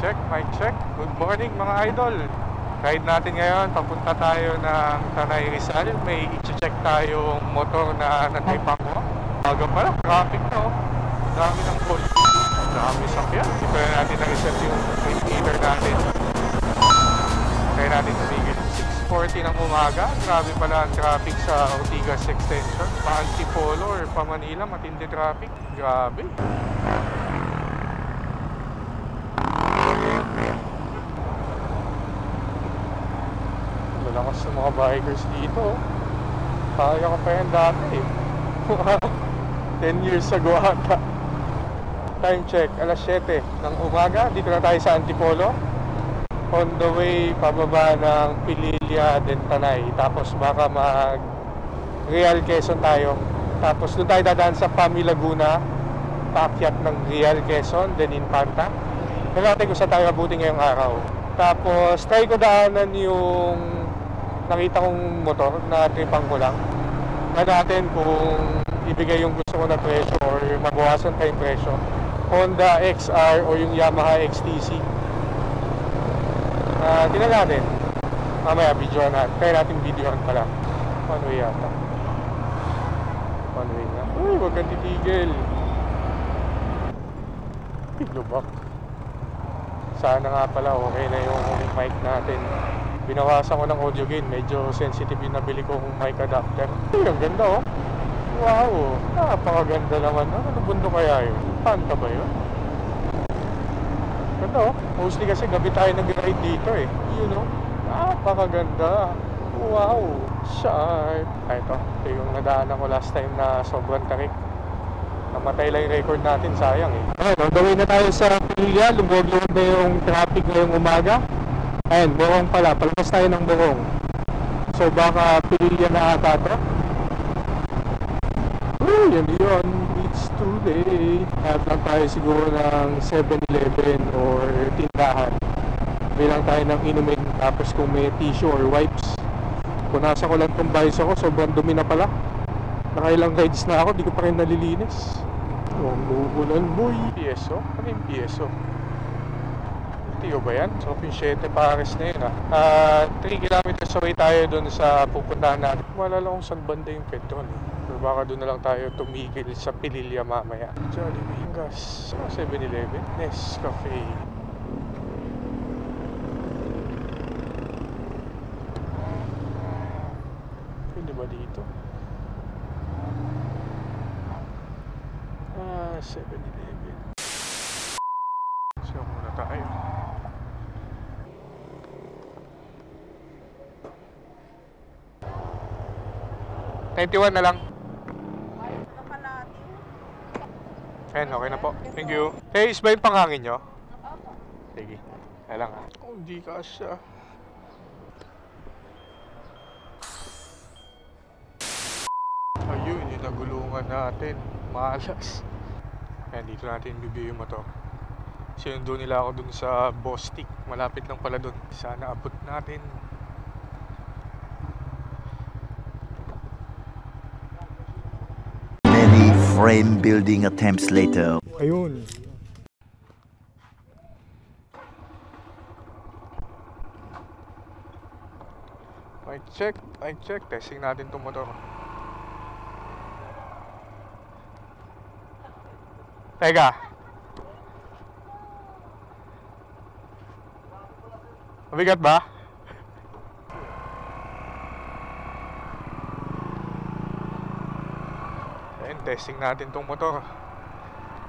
Mic check. Good morning mga idol. Ride natin ngayon, papunta tayo ng Tanay Rizal. May i-check tayong motor na natipan ko. Baga pala, traffic na oh. Dami ng call. Dami sakyan. Ito na natin na-reset yung meter natin. Kaya natin tumigil. 6:40 ng umaga. Grabe pala ang traffic sa Ortigas Extension. Pa-Antipolo or pa-Manila, matindi traffic. Grabe. Lalakas ng mga bikers dito. Kaya ka pa yan dati eh. 10 years ago ata. Time check, alas 7 ng umaga. Dito na tayo sa Antipolo. On the way, pababa ng Pililla, then Tanay. Tapos baka mag Real Quezon tayo. Tapos doon tayo dadaan sa Pami Laguna. Paakyat ng Real Quezon, then Infanta. Kaya natin kung saan tayo abutin ngayong araw. Tapos try ko daanan yung nakita kong motor na tripan ko lang. Kaya natin kung ibigay yung gusto ko na presyo or mabawasan pa yung presyo. Honda XR o yung Yamaha XTC. Tingnan natin. Mamaya videoan natin. Kaya natin videoan pala. One way yata. One way na. Uy, wag kang titigil. Lubak. Sana nga pala okay na yung mic natin. Binawasan ko ng audio gain. Medyo sensitive yung nabili kong mic adapter. Ay, ang ganda oh. Wow. Napakaganda naman. Ano bundok kaya yun? Panta ba yun? Ganda oh. Mostly kasi gabi tayo nag-ride dito eh. You know? Napakaganda. Wow. Sharp. Ay, ito yung nadaanan ko last time na sobrang tarik. Namatay lang yung record natin. Sayang eh. Ayun, on the way na tayo sa Pililla. Lumog-lumog na yung traffic ngayong umaga. Ayun, Borong pala. Palabas tayo ng Borong. So baka Pililla na ata ito. Yan yun. It's too late. Hanap lang tayo siguro ng 7-Eleven or tindahan. Bilang tayo ng inumin. Tapos kung may tissue or wipes. Punasan ko lang itong bias ako. Sobrang dumi na pala. Nakailang rides na ako. Di ko pa rin nalilinis. Ang uulan boy. PSO? Ano yung PSO? Tiyo ba yan? So, Pinchete Pares na yun 3 kilometers away tayo dun sa pupuntahan natin. Wala lang kung saan banda yung petrol Pero baka dun na lang tayo tumigil sa Pililla mamaya. Jollibee, gas, 7-Eleven, Nescafe. Pwede ba dito? 7-Eleven. So muna tayo. $91 na lang. Ayan, okay na po. Thank you. Is ba yung panghangin nyo? Sige. Kaya lang Oh, hindi kasya. Ayun, yung nagulungan natin. Malas. Ayan, dito natin bibigay yung motor. Sinundo nila ako dun sa Bostik. Malapit lang pala dun. Sana abot natin. Frame building attempts later. Ayun. Mic check. Testing natin itong motor. Teka. Mabigat ba? Testing natin tong motor.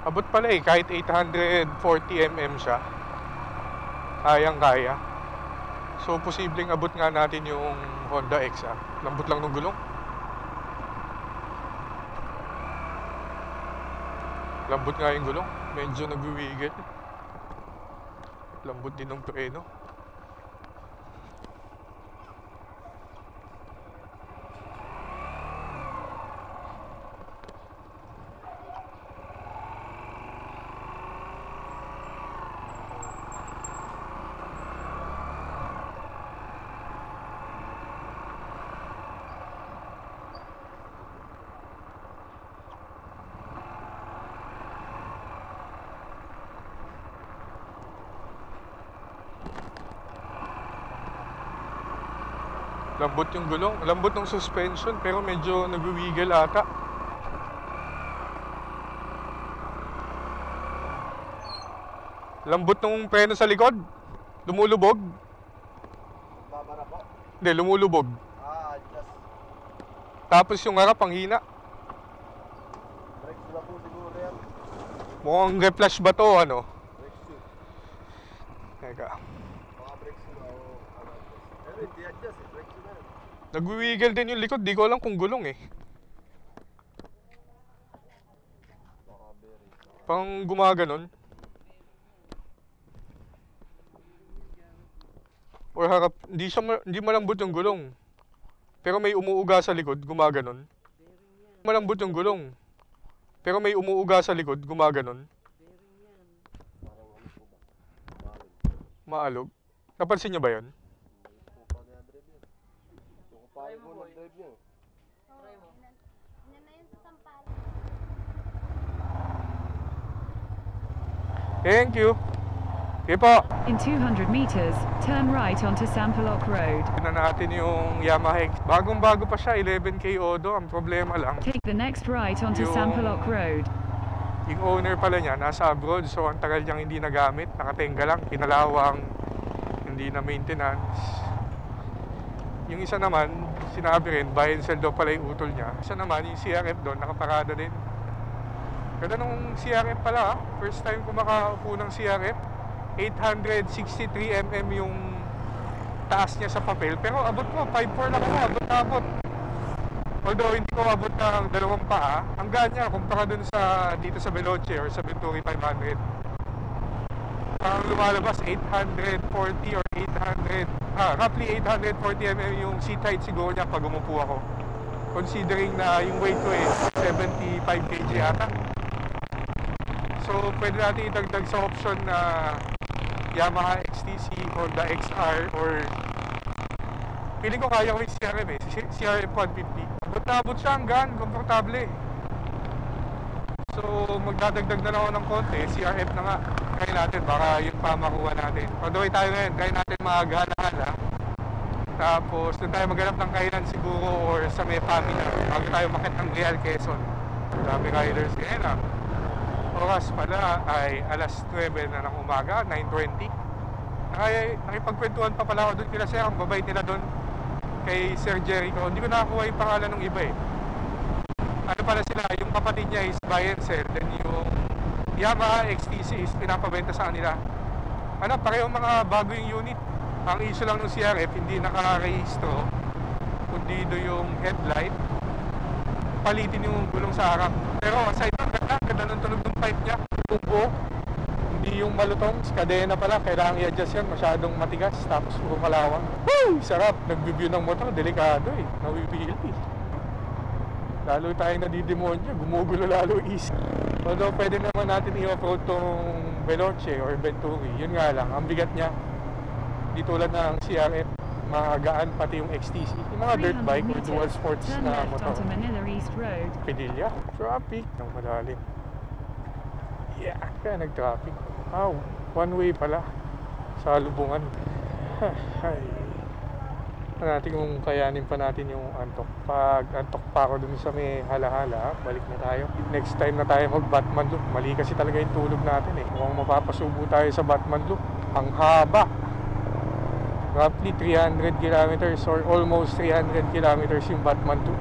Abot pala eh, kahit 840mm siya. Kayang-kaya. So, posibleng abot nga natin yung Honda XR. Lambot lang ng gulong. Lambot nga yung gulong. Medyo nagwiwigil. Lambot din ng preno. Lambot yung gulong. Lambot ng suspension pero medyo nag-wiggle ata. Lambot ng preno sa likod. Lumulubog. Babara po? Hindi, lumulubog. Just Tapos yung harap ang hina. brakes na po siguro yan. Mukhang reflash ba to, ano? Brakes shoe. Teka. Mga brakes shoe o ano. Pero hindi adjust eh. Brakes shoe na yun. Nag-wiggle din yung likod. Di ko alam kung gulong eh. Baka bearing. Pang gumaganon. Or harap, hindi malambot yung gulong. Pero may umuuga sa likod, gumaganon. Malambot yung gulong. Pero may umuuga sa likod, gumaganon. Parang ano po ba? Maalog. Napansin niyo ba yun? Hindi po pa na-drive yun. Yung kupain ko nag-drive niya. Thank you. Okay po. In 200 meters, turn right onto Sampaloc Road. Tignan natin yung Yamaha X. Bagong-bago pa siya, 11K Odo. Ang problema lang, Take the next right onto Yung- Sampaloc Road. yung owner pala niya nasa abroad. So ang tagal niyang hindi nagamit. Nakatenga lang, pinalawang, hindi na maintenance. Yung isa naman, sinabi rin, buy and sell daw pala yung utol niya. Isa naman, yung CRF doon, nakaparada din. Ganda nung CRF pala, ha? First time ko makaupo ng CRF. 863 yung taas niya sa papel. Pero abot ko, 5'4 lang ako, abot na abot. Although hindi ko abot ng dalawang paa, hanggang niya kumpara dun sa dito sa Veloce or sa Venturi 500. Parang lumalabas 840 or 800, roughly 840 yung seat height siguro niya pag umupo ako. Considering na yung weight ko is 75 kg ata. So pwede natin idagdag sa option na Yamaha XTC, Honda XR, or feeling ko kaya ko yung CRF eh, CRF 150. Abot siya hanggang, komportable. So magdadagdag na lang ako ng konti, CRF na nga. Kaya natin, baka yung pamakuha natin. Although tayo ngayon, kaya natin maghala-hala. Tapos doon tayo maghanap ng kainan siguro or sa may pamilya bago tayo makit ng Real Quezon. Dami riders ngayon ah. Oras pala ay alas 9 na ng umaga, 9:20. Nakipagkwentuhan pa pala ako doon kila Sir, ang babait nila doon kay Sir Jericho. Hindi ko nakakuha yung pangalan ng iba eh. Ano pala sila, yung kapatid niya is buy and sell, then yung Yamaha XTC is pinapabenta sa kanila. Ano, parehong mga bago yung unit. Ang issue lang ng CRF, hindi naka-rehistro, kundi do yung headlight, palitin yung gulong sa harap. Pero aside ng ganda ng tunog ng pipe niya, buo, hindi yung malutong, kadena pala, kailangan i-adjust yan, masyadong matigas, tapos puro kalawang. Woo! Sarap, nag-review ng motor, delikado eh, nawipili. Lalo tayong nadidemonyo, gumugulo lalo isip. Although pwede naman natin i-off-road tong Veloce or Venturi, yun nga lang, ang bigat niya, di tulad ng CRF, magaan pati yung XTC. Yung mga dirt 300 bike or meters, dual sports turn na left motor. onto Manila East Road. Pedilya, traffic, ng malalim. Yeah, kaya nag-traffic. Oh, one way pala. Sa lubungan. Ay. Natin kung kayanin pa natin yung antok. Pag antok pa ako dun sa may hala-hala, balik na tayo. Next time na tayo mag-Batman Loop. Mali kasi talaga yung tulog natin eh. Mukhang mapapasubo tayo sa Batman Loop. Ang haba. Roughly 300 kilometers or almost 300 kilometers yung Batman 2.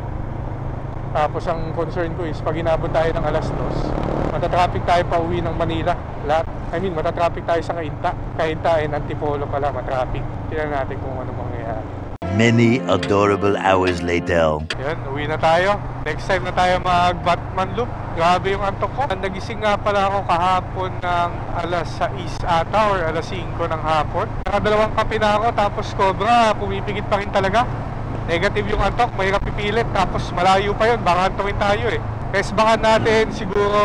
Tapos ang concern ko is pag inabot tayo ng alas 2, matatraffic tayo pa uwi ng Manila. Lahat. Matatraffic tayo sa Cainta and Antipolo pala, matraffic. Tingnan natin kung ano mangyayari. Many adorable hours later. Yan, uwi na tayo. Next time na tayo mag-Batman Loop. Grabe yung antok ko. Nagising nga pala ako kahapon ng alas 6 ata or alas 5 ng hapon. Nakadalawang kape na ako tapos cobra, pumipigit pa rin talaga. Negative yung antok, mahirap pipilit. Tapos malayo pa yun, baka antokin tayo eh. Resbakan natin siguro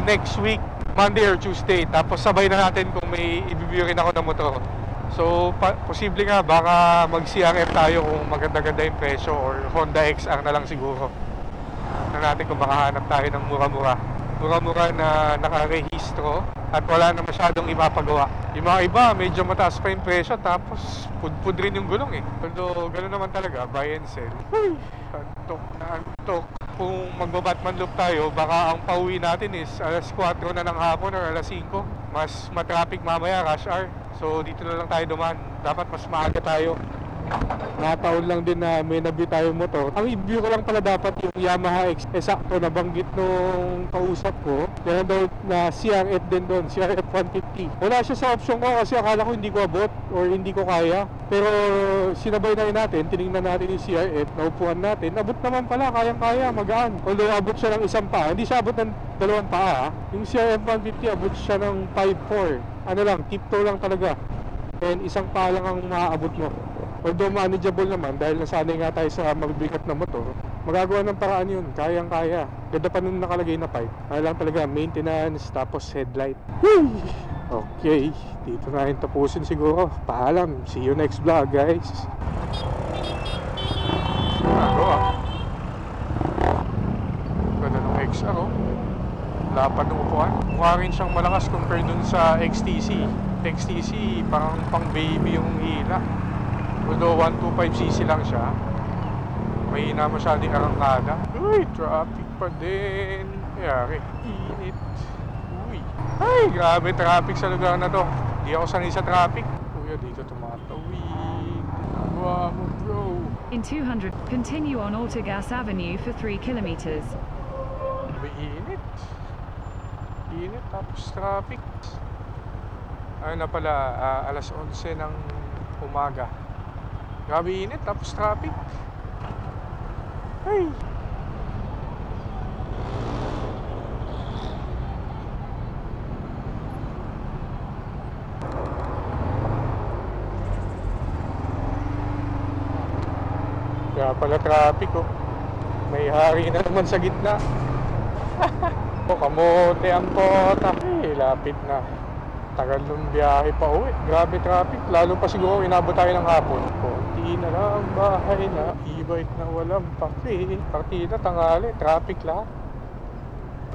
next week, Monday or Tuesday. Tapos sabay na natin kung may i-review rin ako ng motor. So, posible nga, baka mag-CRF tayo kung maganda-ganda yung presyo or Honda XR na lang siguro. Na natin kung baka hanap tayo ng mura-mura. Mura-mura na nakarehistro at wala na masyadong ipapagawa. Yung mga iba, medyo mataas pa yung presyo, tapos pudpud rin yung gulong eh. Although, gano'n naman talaga, buy and sell. Uy, antok na antok. Kung magbabatman loop tayo, baka ang pauwi natin is alas 4 na ng hapon or alas 5. Mas matraffic mamaya, rush hour. So, dito na lang tayo duman. Dapat mas maaga tayo. Nataon lang din na may nabi tayong motor. Ang i-view ko lang pala dapat yung Yamaha X. Sakto nabanggit nung kausap ko. Meron daw na CRF din doon, CRF 150. Wala siya sa option ko kasi akala ko hindi ko abot or hindi ko kaya. Pero sinabay na rin natin, tinignan natin yung CRF, naupuan natin. Abot naman pala, kayang-kaya, magaan. Although abot siya ng isang paa, hindi siya abot ng dalawang paa. Yung CRF 150 abot siya ng 5'4". Ano lang, tiptoe lang talaga. And isang paa lang ang maaabot mo. Although manageable naman dahil nasanay nga tayo sa mabibigat na motor, magagawa ng paraan yun, kayang-kaya. Ganda pa nung nakalagay na pipe. Ano lang talaga, maintenance tapos headlight. Okay, dito na rin tapusin siguro. Paalam, see you next vlog guys. Ganda ng XR oh. Lapad ng upuan. Mukha rin siyang malakas compare dun sa XTC. XTC parang pang baby yung hila. Although 125cc lang siya, mahina masyadong arangkada. Uy, traffic pa din. Yari, init. Uy, ay, grabe traffic sa lugar na to. Di ako sanay sa traffic. Kuya, dito tumatawid. Nagawa mo bro. In 200, continue on Autogas Avenue for 3 kilometers. Grabe, init. Init, tapos traffic. Ayun na pala, alas 11 ng umaga. Grabe init, tapos traffic. Ay! Kaya pala traffic oh. May hari na naman sa gitna. Oh, kamote ang kota. Ay, lapit na. Tagal ng biyahe pa uwi. Grabe traffic. Lalo pa siguro inabot tayo ng hapon. Konti na lang bahay na. E-bike na walang pake. Partida, tangali. Traffic lahat.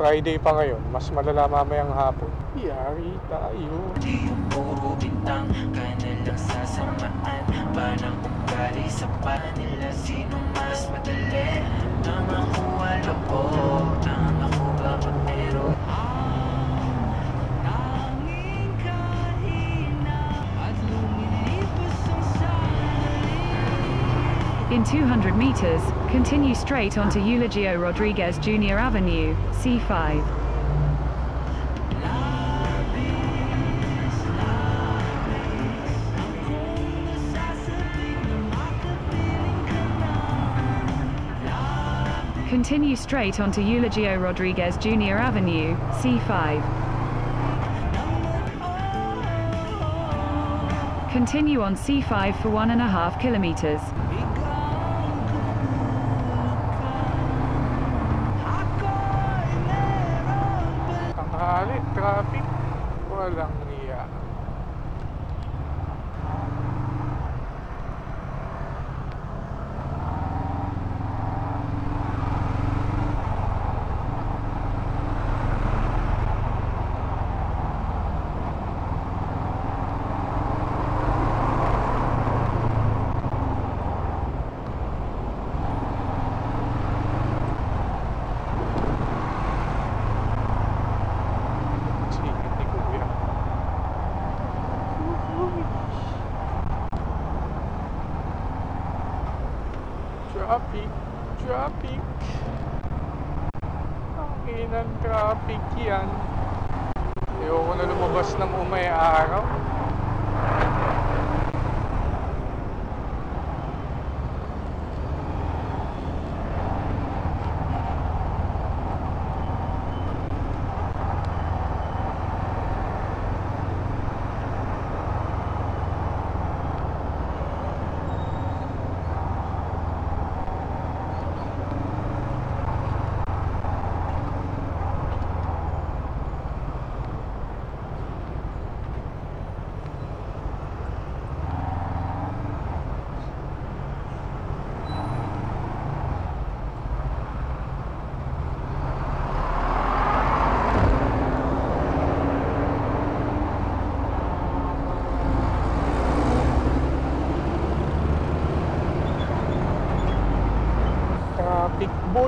Friday pa ngayon. Mas malala mamayang hapon. Yari tayo. Di yung puro bintang ka na lang sasamaan. Parang ugali sa panila. Sino mas madali na makuha loob? Na makuha baero. In 200 meters, continue straight onto Eulogio Rodriguez Jr. Avenue, C5. Continue straight onto Eulogio Rodriguez Jr. Avenue, C5. Continue on C5 for 1.5 kilometers. Traffic, walang niya. Traffic. Ang inang traffic yan. Ayoko na lumabas ng umay-araw.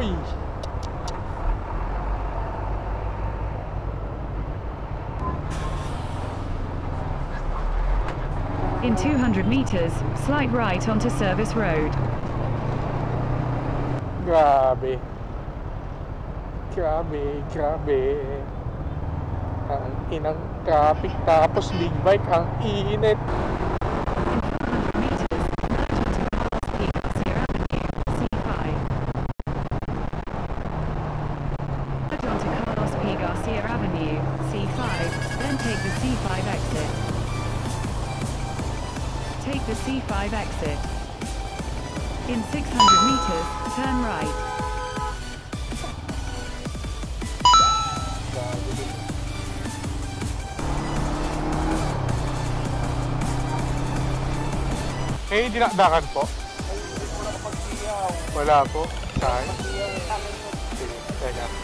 Uy! In 200 meters, slight right onto Service Road. Grabe. Grabe. Ang inang traffic tapos big bike ang init. In 400 meters, merge onto Carlos P. Garcia Avenue, C5. Then take the C5 exit. Take the C5 exit. In 600 meters, turn right. Eh, dinakdakan po? Wala po. Saan? Sige, teka.